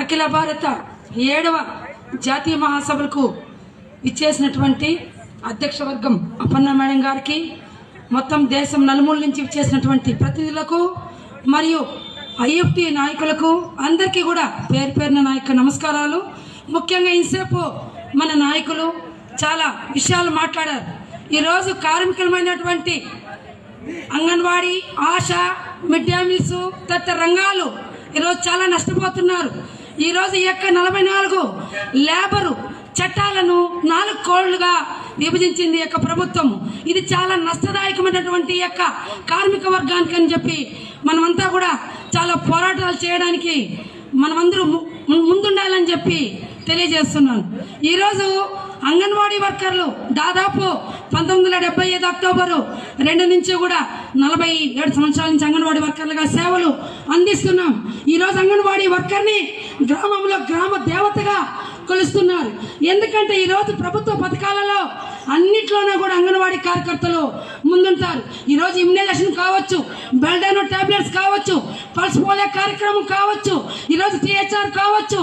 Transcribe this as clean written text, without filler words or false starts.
అఖిల భారత 7వ జాతీయ మహాసభలకు ఇచ్చేసినటువంటి అధ్యక్ష వర్గం అపర్ణ మేడం గారికి, మొత్తం దేశం నలుమూల నుంచి ఇచ్చేసినటువంటి ప్రతినిధులకు మరియు ఐఎఫ్టి నాయకులకు అందరికీ కూడా పేరు పేరున నాయక నమస్కారాలు. ముఖ్యంగా ఇంతసేపు మన నాయకులు చాలా విషయాలు మాట్లాడారు. ఈరోజు కార్మికులమైనటువంటి anganwadi, ASHA, mid day meals తదితర రంగాలు ఈరోజు చాలా నష్టపోతున్నారు. ఈరోజు ఈ యొక్క 44 లేబరు చట్టాలను 4 కోళ్లుగా విభజించింది యొక్క ప్రభుత్వం. ఇది చాలా నష్టదాయకమైనటువంటి యొక్క కార్మిక వర్గానికి అని చెప్పి మనమంతా కూడా చాలా పోరాటాలు చేయడానికి మనమందరూ ముందుండాలని చెప్పి తెలియజేస్తున్నాను. ఈరోజు అంగన్వాడీ వర్కర్లు దాదాపు 1975 అక్టోబరు 2 నుంచి కూడా 47 సంవత్సరాల నుంచి అంగన్వాడీ వర్కర్లుగా సేవలు అందిస్తున్నాం. ఈరోజు అంగన్వాడీ వర్కర్ని గ్రామంలో గ్రామ దేవతగా కొలుస్తున్నారు. ఎందుకంటే ఈరోజు ప్రభుత్వ పథకాలలో అన్నిట్లోనే కూడా అంగన్వాడీ కార్యకర్తలు ముందుంటారు. ఈరోజు ఇమ్యునైజేషన్ కావచ్చు, బెల్డానో టాబ్లెట్స్ కావచ్చు, పల్స్ పోలియో కార్యక్రమం కావచ్చు, ఈరోజు THR కావచ్చు.